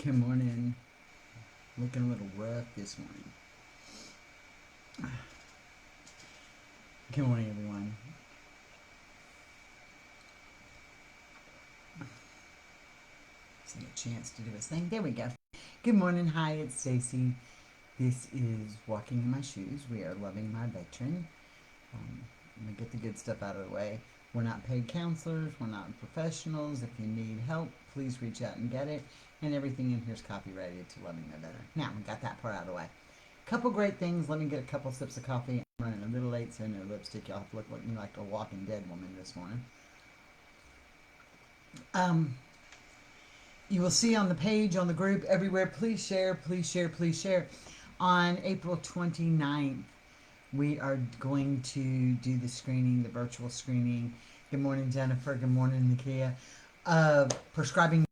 Good morning. Looking a little rough this morning. Good morning, everyone. Just need a chance to do this thing. There we go. Good morning. Hi, it's Stacy. This is Walking in My Shoes. We are loving my veteran. I'm going to get the good stuff out of the way. We're not paid counselors. We're not professionals. If you need help, please reach out and get it. And everything in here is copyrighted to Loving My Veteran. Now, we got that part out of the way. Couple great things. Let me get a couple sips of coffee. I'm running a little late, so no lipstick. Y'all have to look like me like a Walking Dead woman this morning. Um, you will see on the page, on the group, everywhere. Please share, please share, please share. On April 29th, we are going to do the screening, the virtual screening. Good morning, Jennifer. Good morning, Nakia. Of Prescribing.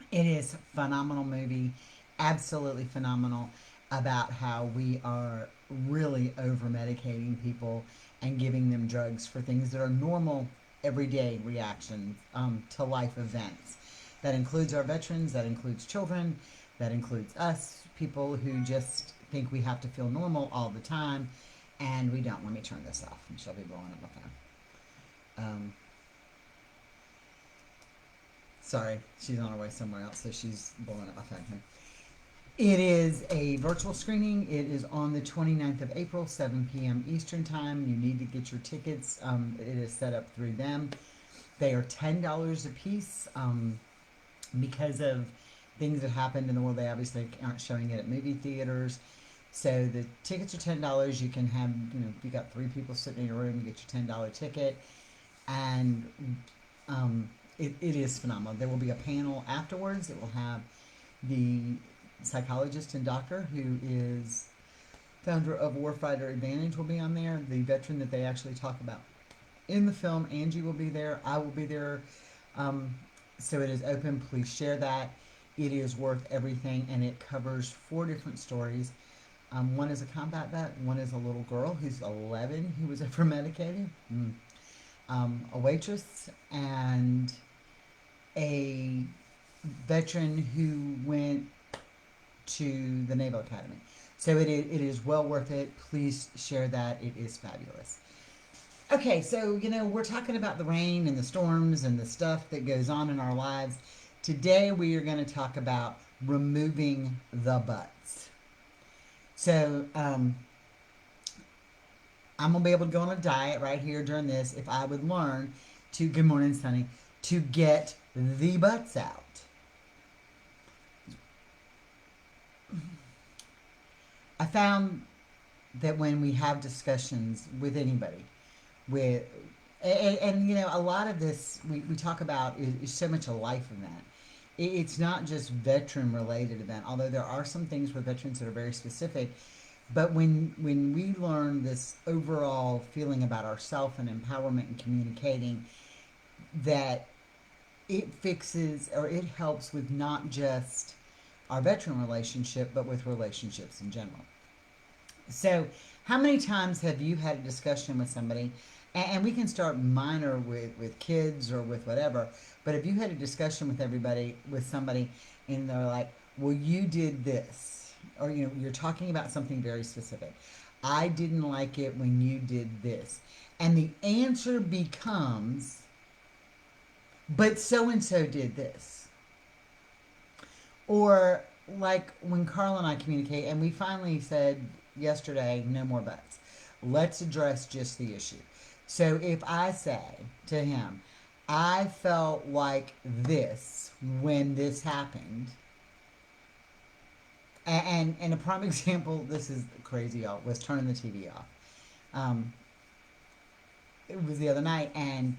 It is a phenomenal movie, absolutely phenomenal, about how we are really over medicating people and giving them drugs for things that are normal, everyday reactions to life events. That includes our veterans, that includes children, that includes us, people who just think we have to feel normal all the time, and we don't. Let me turn this off. She'll be blowing up my phone. Sorry, she's on her way somewhere else, so she's blowing up my phone here. It is a virtual screening. It is on the 29th of April, 7 p.m. Eastern Time. You need to get your tickets. It is set up through them. They are $10 a piece because of things that happened in the world. They obviously aren't showing it at movie theaters. So the tickets are $10. You can have, if you got 3 people sitting in your room, you get your $10 ticket. And it is phenomenal. There will be a panel afterwards. It will have the psychologist and doctor who is founder of Warfighter Advantage will be on there. The veteran that they actually talk about in the film, Angie, will be there. I will be there. So it is open. Please share that. It is worth everything, and it covers 4 different stories. One is a combat vet. One is a little girl who's 11 who was over medicated. A waitress, and a veteran who went to the Naval Academy. So it is well worth it. Please share that. It is fabulous. Okay, so, we're talking about the rain and the storms and the stuff that goes on in our lives. Today we are going to talk about removing the butts. So, I'm going to be able to go on a diet right here during this if I would learn to, good morning, Sunny, to get the butts out. I found that when we have discussions with anybody, with and a lot of this we talk about is so much a life event. It's not just veteran related event, although there are some things with veterans that are very specific. But when we learn this overall feeling about ourself and empowerment and communicating, that it fixes or it helps with not just our veteran relationship, but with relationships in general. So, how many times have you had a discussion with somebody? And we can start minor with kids or with whatever. But if you had a discussion with somebody, and they're like, "Well, you did this," or you're talking about something very specific. I didn't like it when you did this, and the answer becomes, "But so and so did this," or like when Carl and I communicate, and we finally said yesterday, no more buts. Let's address just the issue. So if I say to him, I felt like this when this happened, and a prime example, this is crazy, y'all, was turning the TV off. Um, it was the other night, and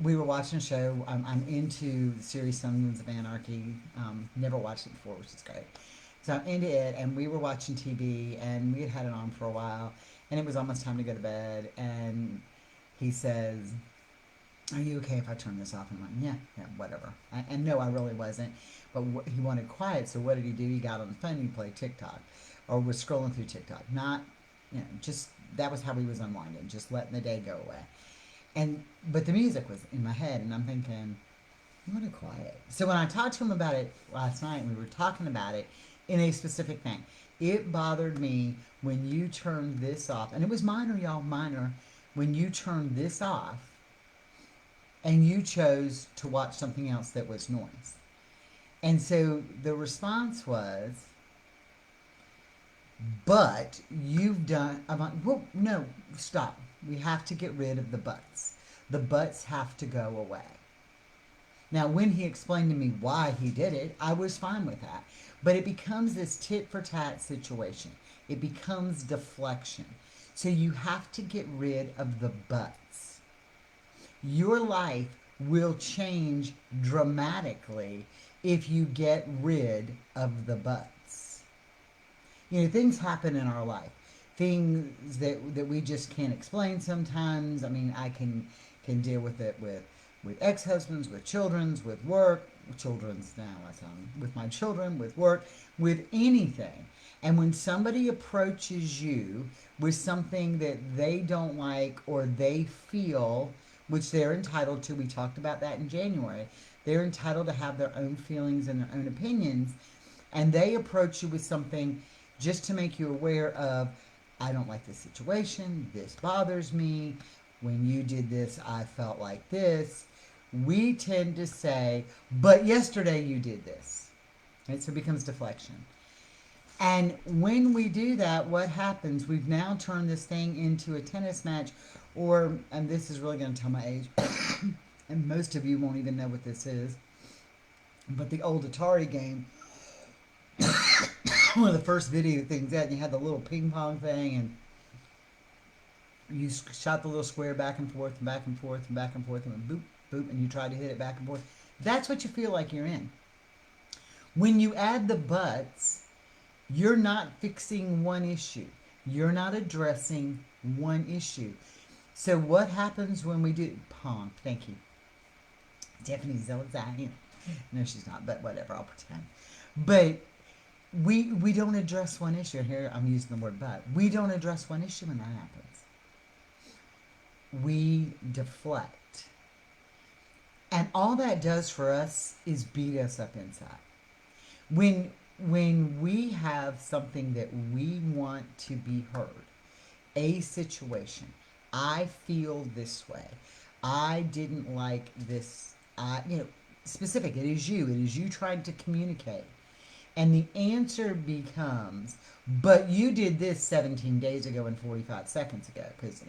we were watching a show. I'm into the series Sons of Anarchy. Never watched it before, which is great. So I'm into it, and we were watching TV, and we had it on for a while, and it was almost time to go to bed, and he says, "Are you okay if I turn this off?" And I'm like, yeah, whatever. And no, I really wasn't. But he wanted quiet, so what did he do? He got on the phone and he played TikTok, or was scrolling through TikTok. Not, just that was how he was unwinding, just letting the day go away. But the music was in my head, and I'm thinking, What a quiet. So when I talked to him about it last night, we were talking about it in a specific thing. It bothered me when you turned this off, and it was minor, y'all, minor. When you turned this off and you chose to watch something else that was noise. And so the response was, but you've done. I'm like, well, no, stop. We have to get rid of the buts. The buts have to go away. Now, when he explained to me why he did it, I was fine with that. But it becomes this tit for tat situation. It becomes deflection. So you have to get rid of the buts. Your life will change dramatically if you get rid of the buts. You know, things happen in our life. Things that we just can't explain sometimes. I mean, I can deal with it with ex-husbands, with children's, with work, children's now, with my children, with work, with anything. And when somebody approaches you with something that they don't like or they feel, which they're entitled to, we talked about that in January, they're entitled to have their own feelings and their own opinions, and they approach you with something just to make you aware of, I don't like this situation, this bothers me, when you did this, I felt like this. We tend to say, but yesterday you did this. Right? So it becomes deflection. And when we do that, what happens? We've now turned this thing into a tennis match, or, and this is really going to tell my age, and most of you won't even know what this is, but the old Atari game, one of the first video things that, you had the little ping pong thing, and you shot the little square back and forth and back and forth and back and forth and boop, boop, and you try to hit it back and forth. That's what you feel like you're in. When you add the buts, you're not fixing one issue. You're not addressing one issue. So what happens when we do pong? Thank you. Tiffany's so excited. No, she's not, but whatever, I'll pretend. But we don't address one issue. Here I'm using the word but. We don't address one issue when that happens. We deflect. And all that does for us is beat us up inside. When we have something that we want to be heard, a situation, I feel this way, I didn't like this, specific, it is you trying to communicate. And the answer becomes, but you did this 17 days ago and 45 seconds ago, because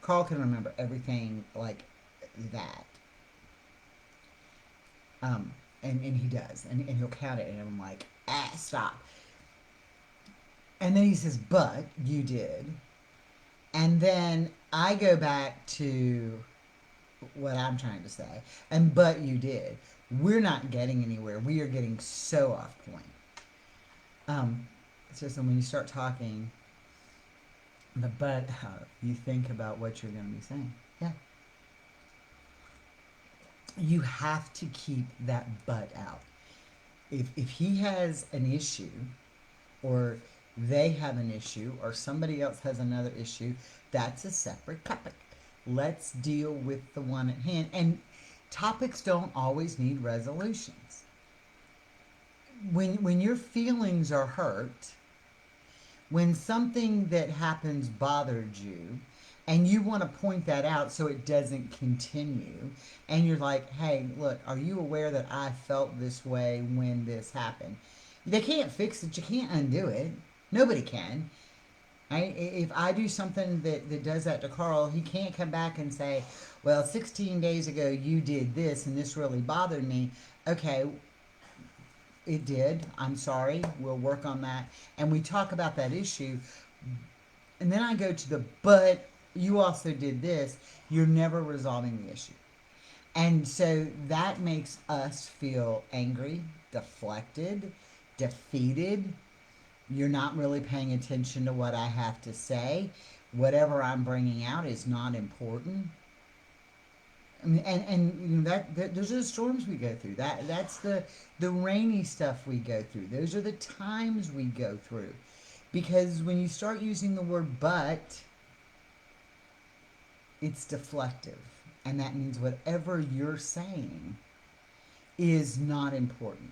Carl can remember everything like that. And he does. And he'll count it. And I'm like, stop. And then he says, but you did. And then I go back to what I'm trying to say. And but you did. We're not getting anywhere. We are getting so off point. So when you start talking, the but, you think about what you're going to be saying. Yeah. You have to keep that but out. If he has an issue, or they have an issue, or somebody else has another issue, that's a separate topic. Let's deal with the one at hand. And topics don't always need resolutions. When your feelings are hurt, when something that happens bothered you, and you want to point that out so it doesn't continue, and you're like, hey, look, are you aware that I felt this way when this happened? They can't fix it. You can't undo it. Nobody can. Right? If I do something that does that to Carl, he can't come back and say, well, 16 days ago you did this and this really bothered me. Okay, it did. I'm sorry. We'll work on that. And we talk about that issue. And then I go to the but you also did this. You're never resolving the issue. And so that makes us feel angry, deflected, defeated. You're not really paying attention to what I have to say. Whatever I'm bringing out is not important. And those are the storms we go through. That's the rainy stuff we go through. Those are the times we go through. Because when you start using the word but, it's deflective. And that means whatever you're saying is not important.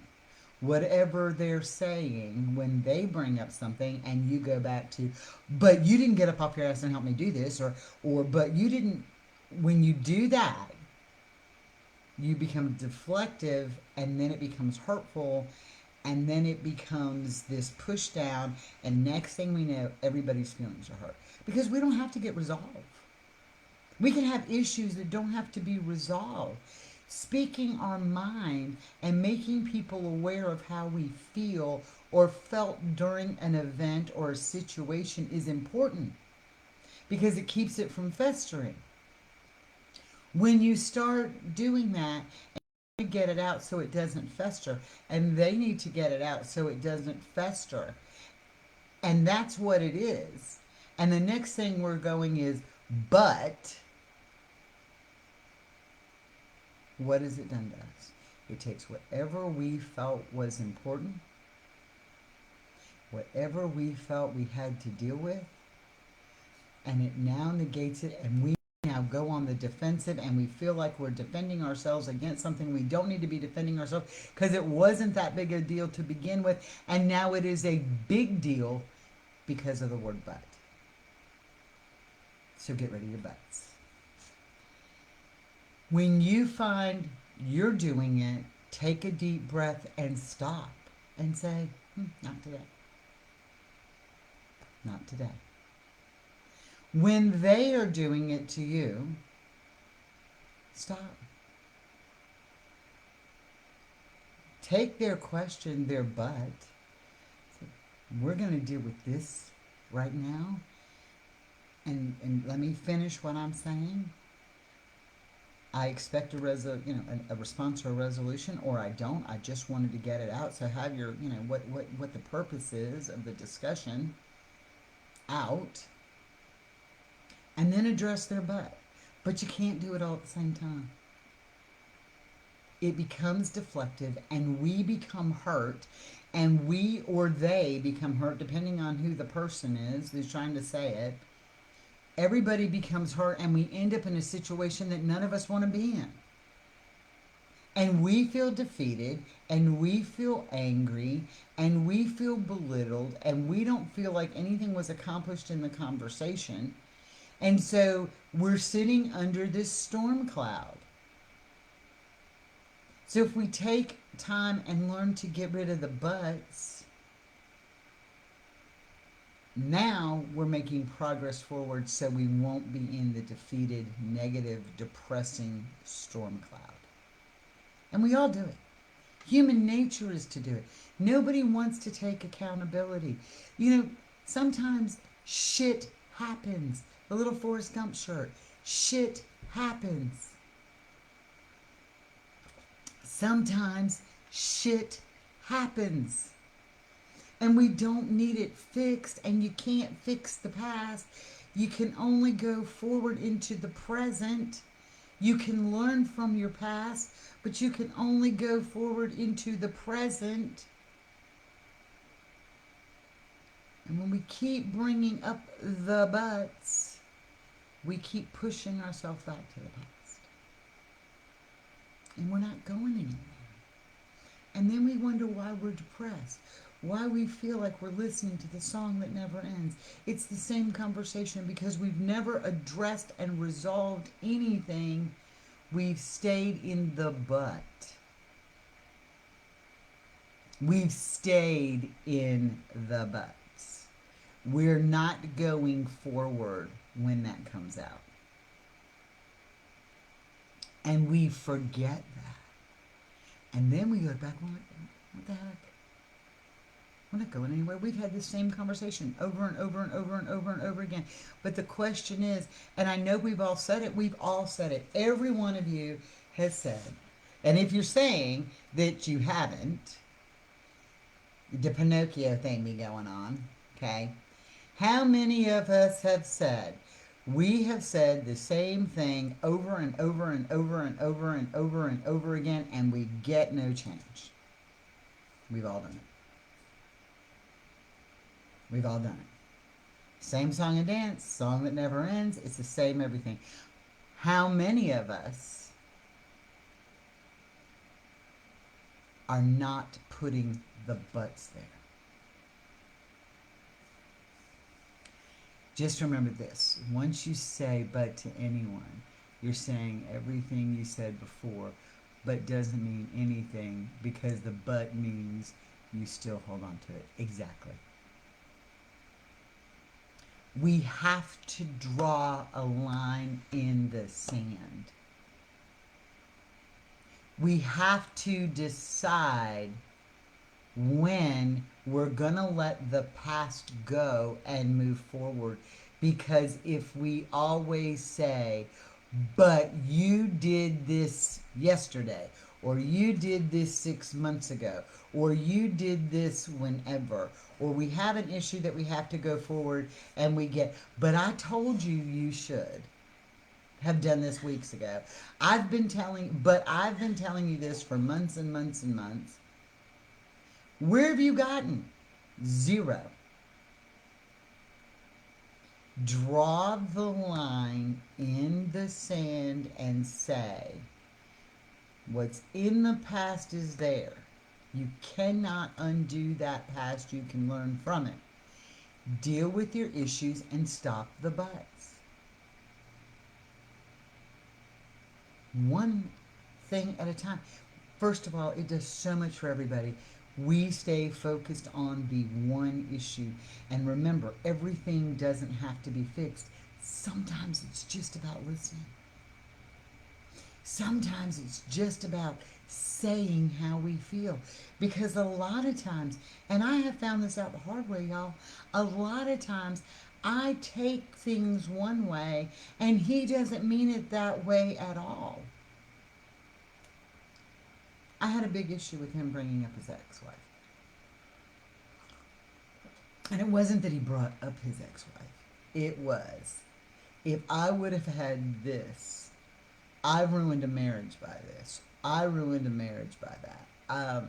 Whatever they're saying when they bring up something and you go back to, but you didn't get up off your ass and help me do this, or but you didn't, when you do that, you become deflective, and then it becomes hurtful, and then it becomes this push down, and next thing we know, everybody's feelings are hurt. Because we don't have to get resolved. We can have issues that don't have to be resolved. Speaking our mind and making people aware of how we feel or felt during an event or a situation is important because it keeps it from festering. When you start doing that, you get it out so it doesn't fester, and they need to get it out so it doesn't fester. And that's what it is. And the next thing we're going is, but what has it done to us? It takes whatever we felt was important, whatever we felt we had to deal with, and it now negates it, and we now go on the defensive, and we feel like we're defending ourselves against something we don't need to be defending ourselves because it wasn't that big a deal to begin with, and now it is a big deal because of the word but. So get rid of your buts. When you find you're doing it, take a deep breath and stop and say, not today. Not today. When they are doing it to you, stop. Take their question, their but. We're going to deal with this right now. And let me finish what I'm saying. I expect a response or a resolution, or I don't. I just wanted to get it out. So have your, what the purpose is of the discussion out, and then address their butt. But you can't do it all at the same time. It becomes deflective, and we become hurt, and we or they become hurt, depending on who the person is who's trying to say it. Everybody becomes hurt, and we end up in a situation that none of us want to be in. And we feel defeated, and we feel angry, and we feel belittled, and we don't feel like anything was accomplished in the conversation. And so we're sitting under this storm cloud. So if we take time and learn to get rid of the buts, now we're making progress forward so we won't be in the defeated, negative, depressing storm cloud. And we all do it. Human nature is to do it. Nobody wants to take accountability. Sometimes shit happens. The little Forrest Gump shirt. Shit happens. Sometimes shit happens. And we don't need it fixed, and you can't fix the past. You can only go forward into the present. You can learn from your past, but you can only go forward into the present. And when we keep bringing up the buts, we keep pushing ourselves back to the past. And we're not going anywhere. And then we wonder why we're depressed. Why we feel like we're listening to the song that never ends. It's the same conversation because we've never addressed and resolved anything. We've stayed in the but. We've stayed in the buts. We're not going forward when that comes out. And we forget that. And then we go back, what the heck? We're not going anywhere. We've had the same conversation over and over and over and over and over again. But the question is, and I know we've all said it. Every one of you has said. And if you're saying that you haven't, the Pinocchio thing be going on, okay? How many of us have said, we have said the same thing over and over and over and over and over and over again, and we get no change? We've all done it. We've all done it. Same song and dance, song that never ends. It's the same everything. How many of us are not putting the buts there. Just remember this. Once you say but to anyone, you're saying everything you said before, but doesn't mean anything because the but means you still hold on to it. Exactly. We have to draw a line in the sand. We have to decide when we're going to let the past go and move forward. Because if we always say, but you did this yesterday, or you did this 6 months ago, or you did this whenever, or we have an issue that we have to go forward and we get, but I told you you should have done this weeks ago. I've been telling you this for months and months and months. Where have you gotten? Zero. Draw the line in the sand and say, what's in the past is there. You cannot undo that past. You can learn from it. Deal with your issues and stop the buts. One thing at a time. First of all, it does so much for everybody. We stay focused on the one issue. And remember, everything doesn't have to be fixed. Sometimes it's just about listening. Sometimes it's just about saying how we feel. Because a lot of times, and I have found this out the hard way, y'all, a lot of times I take things one way and he doesn't mean it that way at all. I had a big issue with him bringing up his ex-wife. And it wasn't that he brought up his ex-wife. It was, if I would have had this, I ruined a marriage by this. I ruined a marriage by that.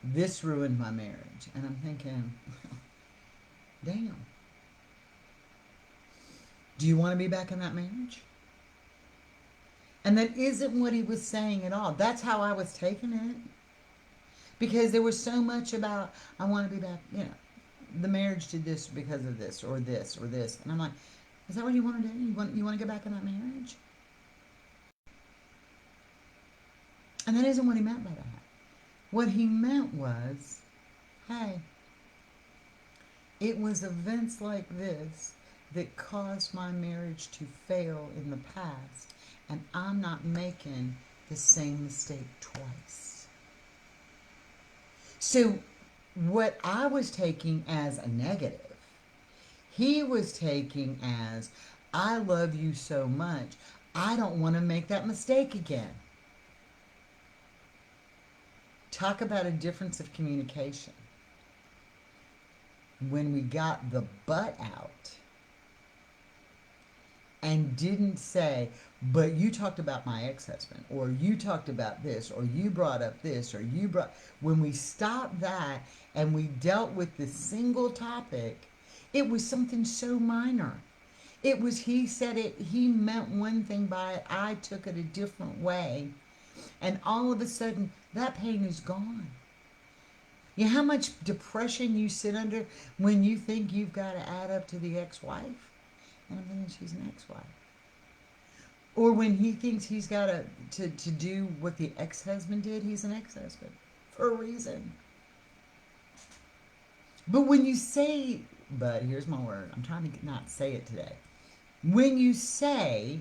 This ruined my marriage. And I'm thinking, damn. Do you want to be back in that marriage? And that isn't what he was saying at all. That's how I was taking it. Because there was so much about, I want to be back, the marriage did this because of this, or this, or this. And I'm like, is that what you want to do? You want to get back in that marriage? And that isn't what he meant by that. What he meant was, hey, it was events like this that caused my marriage to fail in the past. And I'm not making the same mistake twice. So what I was taking as a negative, he was taking as, I love you so much, I don't want to make that mistake again. Talk about a difference of communication. When we got the butt out and didn't say, but you talked about my ex-husband, or you talked about this, or you brought up this, or when we stopped that and we dealt with the single topic, it was something so minor. It was, he said it, he meant one thing by it, I took it a different way. And all of a sudden, that pain is gone. You know how much depression you sit under when you think you've got to add up to the ex-wife? And I'm thinking she's an ex-wife. Or when he thinks he's got to do what the ex-husband did, he's an ex-husband for a reason. But when you say, but here's my word, I'm trying to not say it today. When you say,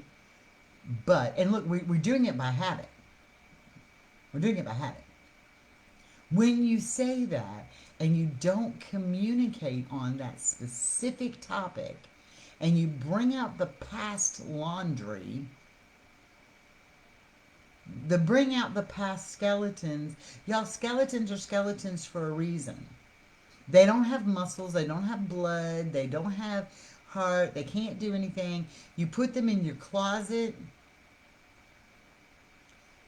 but, and look, we're doing it by habit. We're doing it by habit. When you say that and you don't communicate on that specific topic and you bring out the past laundry, bring out the past skeletons, y'all, skeletons are skeletons for a reason. They don't have muscles, they don't have blood, they don't have heart, they can't do anything. You put them in your closet.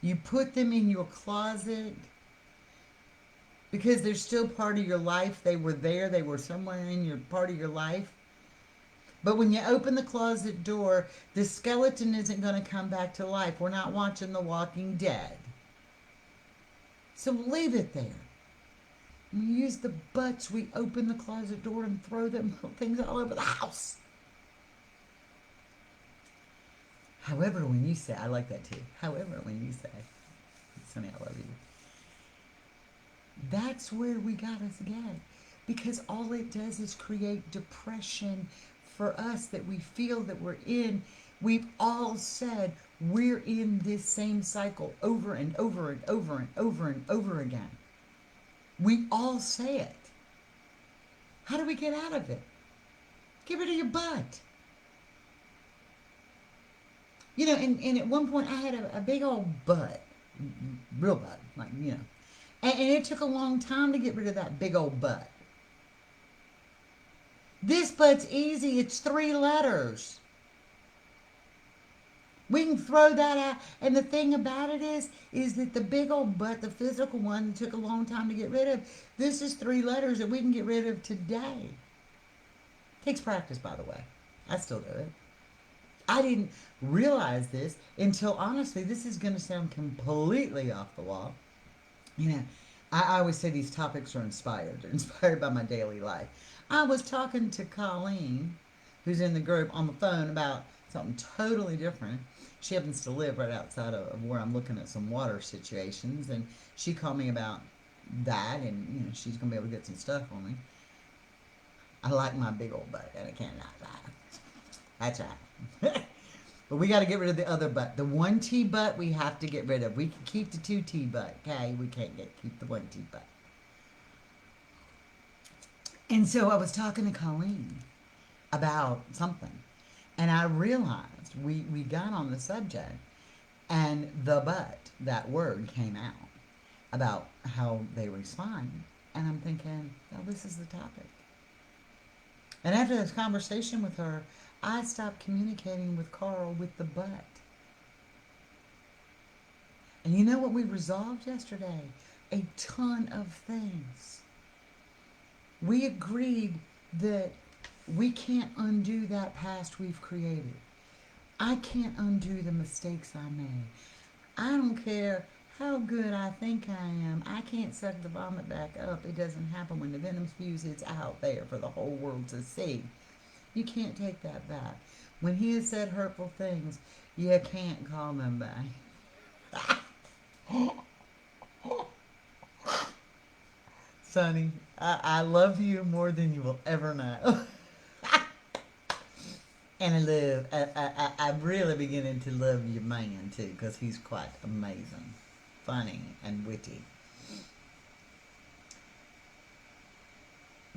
You put them in your closet because they're still part of your life. They were there. They were somewhere in your part of your life. But when you open the closet door, the skeleton isn't going to come back to life. We're not watching The Walking Dead. So leave it there. We use the butts. We open the closet door and throw them little things all over the house. However, when you say, I like that too. However, when you say, Sonny, I love you. That's where we got us again. Because all it does is create depression for us that we feel that we're in. We've all said we're in this same cycle over and over and over and over and over again. We all say it. How do we get out of it? Get rid of your butt. You know, and at one point I had a big old butt, real butt, like, you know. And it took a long time to get rid of that big old butt. This butt's easy. It's 3 letters. We can throw that out. And the thing about it is that the big old butt, the physical one, took a long time to get rid of. This is 3 letters that we can get rid of today. Takes practice, by the way. I still do it. I didn't realize this until, honestly, this is going to sound completely off the wall. You know, I always say these topics are inspired. They're inspired by my daily life. I was talking to Colleen, who's in the group, on the phone about something totally different. She happens to live right outside of where I'm looking at some water situations, and she called me about that, and, you know, she's going to be able to get some stuff on me. I like my big old butt, and I can't lie. That's right. But we got to get rid of the other butt. The 1T butt we have to get rid of. We can keep the 2T butt, okay? We can't keep the 1T butt. And so I was talking to Colleen about something. And I realized we got on the subject, and the butt, that word came out about how they respond. And I'm thinking, oh, this is the topic. And after this conversation with her, I stopped communicating with Carl with the butt. And you know what we resolved yesterday? A ton of things. We agreed that we can't undo that past we've created. I can't undo the mistakes I made. I don't care how good I think I am. I can't suck the vomit back up. It doesn't happen when the venom spews. It's out there for the whole world to see. You can't take that back. When he has said hurtful things, you can't call them back. Sonny, I love you more than you will ever know. And I'm really beginning to love your man too, because he's quite amazing, funny, and witty.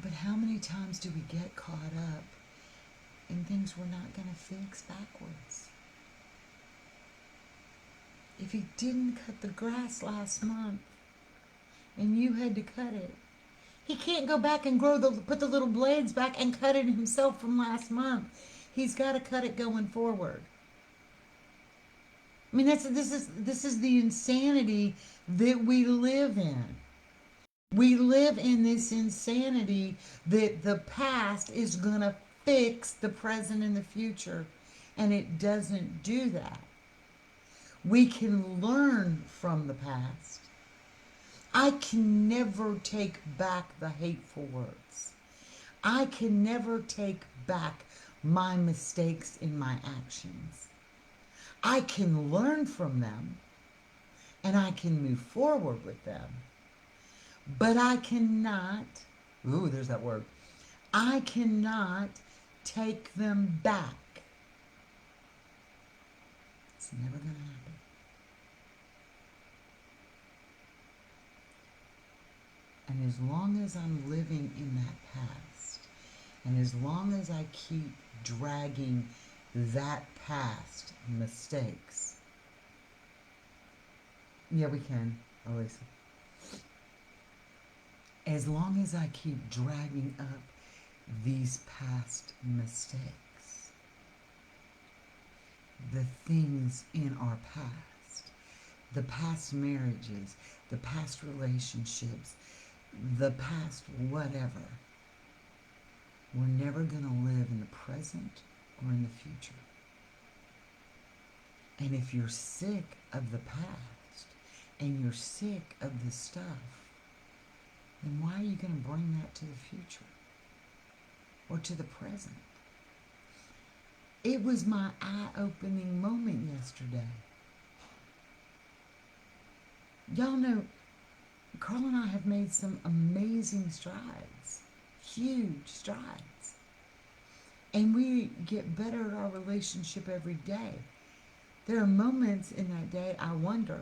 But how many times do we get caught up in things we're not going to fix backwards? If he didn't cut the grass last month and you had to cut it, he can't go back and put the little blades back and cut it himself from last month. He's got to cut it going forward. I mean, this is the insanity that we live in. We live in this insanity that the past is going to fix the present and the future, and it doesn't do that. We can learn from the past. I can never take back the hateful words. I can never take back my mistakes in my actions. I can learn from them, and I can move forward with them. But I cannot, there's that word, I cannot take them back. It's never going to happen. And as long as I'm living in that past, and as long as I keep dragging that past mistakes, yeah, we can, Elisa. As long as I keep dragging up these past mistakes, the things in our past, the past marriages, the past relationships, the past whatever, we're never going to live in the present or in the future. And if you're sick of the past, and you're sick of this stuff, then why are you going to bring that to the future or to the present? It was my eye-opening moment yesterday. Y'all know, Carl and I have made some amazing strides, huge strides. And we get better at our relationship every day. There are moments in that day I wonder,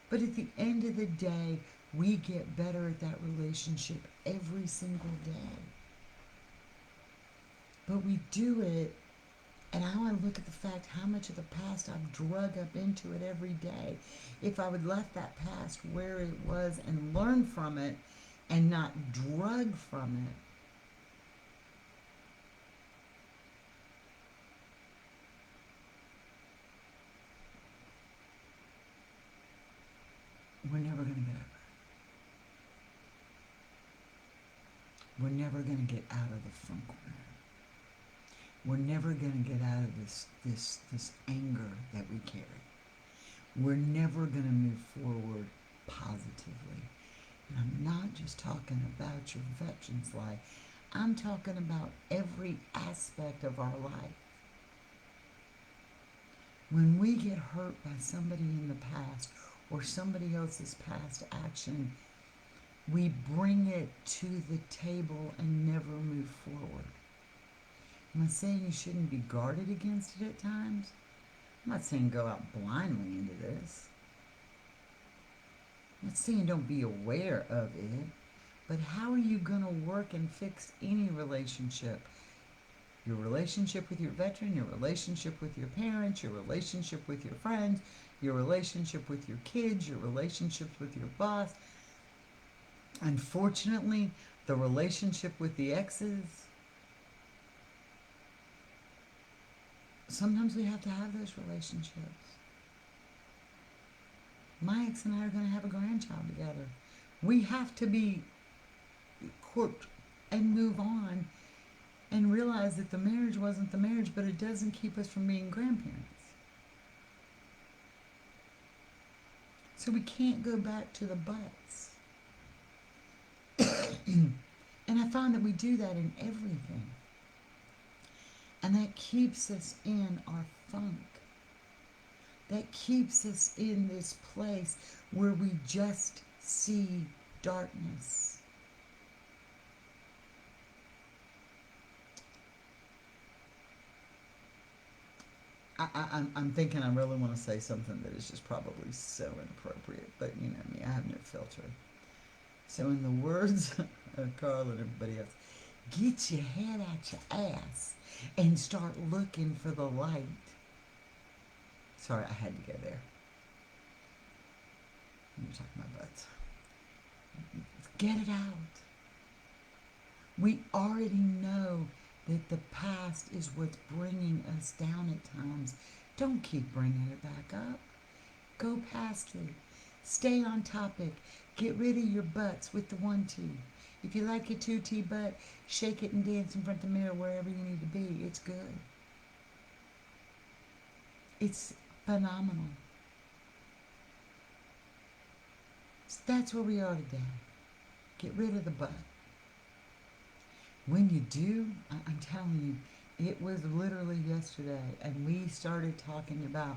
but at the end of the day, we get better at that relationship every single day. But we do it, and I want to look at the fact how much of the past I've drug up into it every day. If I would let that past where it was and learn from it and not drug from it, we're never going to get over it. We're never going to get out of the funk we're in. We're never going to get out of this anger that we carry. We're never going to move forward positively. And I'm not just talking about your veteran's life. I'm talking about every aspect of our life. When we get hurt by somebody in the past or somebody else's past action, we bring it to the table and never move forward. I'm not saying you shouldn't be guarded against it at times. I'm not saying go out blindly into this. I'm not saying don't be aware of it. But how are you going to work and fix any relationship? Your relationship with your veteran, your relationship with your parents, your relationship with your friends, your relationship with your kids, your relationships with your boss. Unfortunately, the relationship with the exes, sometimes we have to have those relationships. My ex and I are going to have a grandchild together. We have to be court and move on and realize that the marriage wasn't the marriage, but it doesn't keep us from being grandparents. So we can't go back to the buts. And I find that we do that in everything. And that keeps us in our funk. That keeps us in this place where we just see darkness. I'm thinking I really want to say something that is just probably so inappropriate, but you know me, I have no filter. So in the words of Carl and everybody else, get your head out your ass and start looking for the light. Sorry, I had to go there. You're talking about butts. Get it out. We already know that the past is what's bringing us down at times. Don't keep bringing it back up. Go past it. Stay on topic. Get rid of your butts with the 1-2. If you like your 2T butt, shake it and dance in front of the mirror wherever you need to be. It's good. It's phenomenal. So that's where we are today. Get rid of the butt. When you do, I'm telling you, it was literally yesterday, and we started talking about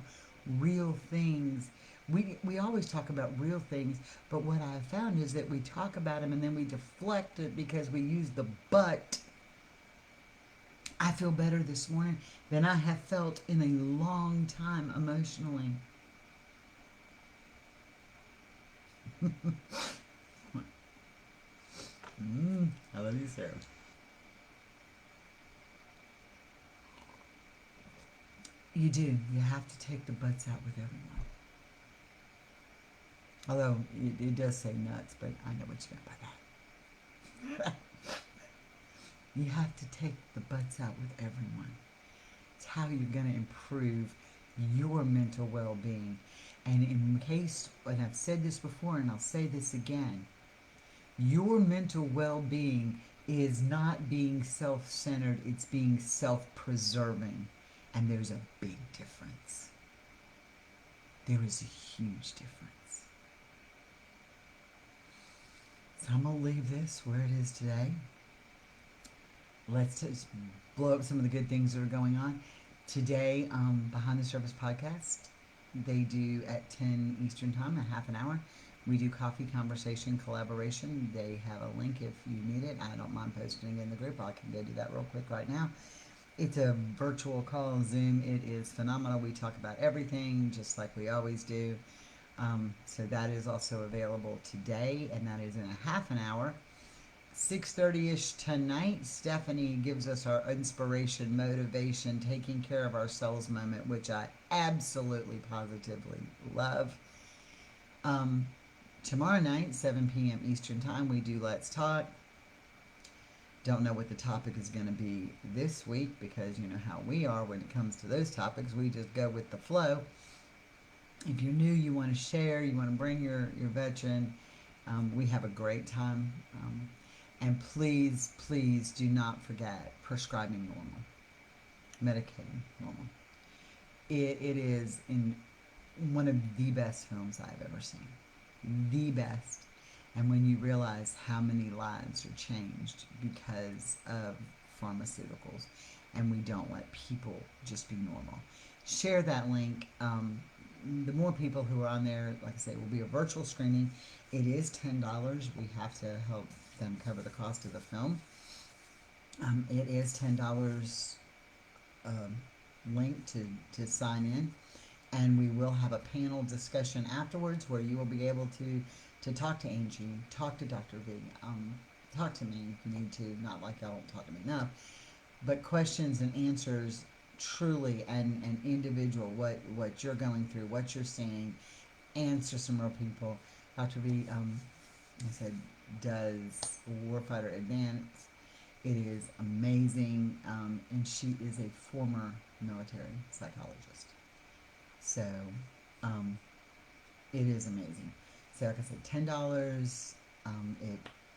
real things. We always talk about real things, but what I found is that we talk about them and then we deflect it because we use the but. I feel better this morning than I have felt in a long time emotionally. I love you, Sarah. You do. You have to take the butts out with everyone. Although it does say nuts, but I know what you meant by that. You have to take the butts out with everyone. It's how you're going to improve your mental well-being. And in case, and I've said this before and I'll say this again, your mental well-being is not being self-centered, it's being self-preserving. And there's a big difference. There is a huge difference. So I'm going to leave this where it is today. Let's just blow up some of the good things that are going on. Today, Behind the Surface podcast, they do at 10 Eastern Time, a half an hour. We do coffee, conversation, collaboration. They have a link if you need it. I don't mind posting it in the group. I can go do that real quick right now. It's a virtual call, Zoom. It is phenomenal. We talk about everything just like we always do. So that is also available today, and that is in a half an hour. 6:30ish tonight, Stephanie gives us our inspiration, motivation, taking care of ourselves moment, which I absolutely positively love. Um, Tomorrow night, 7 p.m. Eastern Time, we do Let's Talk. Don't know what the topic is going to be this week because you know how we are when it comes to those topics. We just go with the flow. If you're new, you want to share, you want to bring your veteran, we have a great time. And please, please do not forget prescribing normal, medicating normal. It is in one of the best films I've ever seen. The best. And when you realize how many lives are changed because of pharmaceuticals, and we don't let people just be normal. Share that link. The more people who are on there, like I say, will be a virtual screening. It is $10. We have to help them cover the cost of the film. It is $10 link to sign in, and we will have a panel discussion afterwards where you will be able to talk to Angie, talk to Dr. V, talk to me if you need to. Not like y'all don't talk to me enough, but questions and answers truly and individual, what you're going through, what you're seeing, answer some real people. Dr. V, I said, does Warfighter Advance. It is amazing, and she is a former military psychologist. So, it is amazing. So, like I said, $10.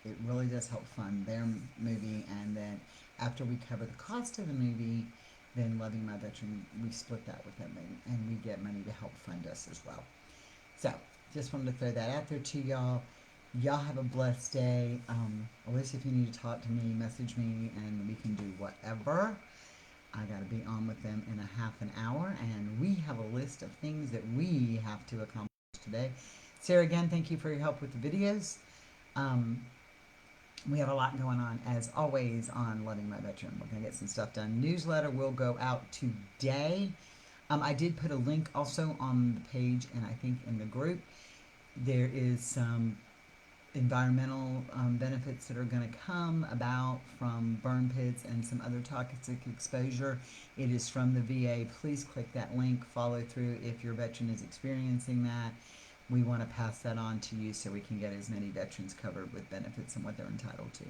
It really does help fund their movie, and then after we cover the cost of the movie, then Loving My Veteran, we split that with them, and we get money to help fund us as well. So, just wanted to throw that out there to y'all. Y'all have a blessed day. Alyssa, if you need to talk to me, message me, and we can do whatever. I got to be on with them in a half an hour, and we have a list of things that we have to accomplish today. Sarah, again, thank you for your help with the videos. We have a lot going on, as always, on Loving My Veteran. We're going to get some stuff done. Newsletter will go out today. I did put a link also on the page, and I think in the group. There is some environmental benefits that are going to come about from burn pits and some other toxic exposure. It is from the VA. Please click that link, follow through if your veteran is experiencing that. We want to pass that on to you so we can get as many veterans covered with benefits and what they're entitled to.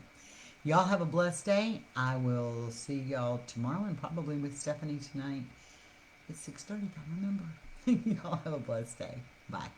Y'all have a blessed day. I will see y'all tomorrow, and probably with Stephanie tonight at 6:30, if I remember. Y'all have a blessed day. Bye.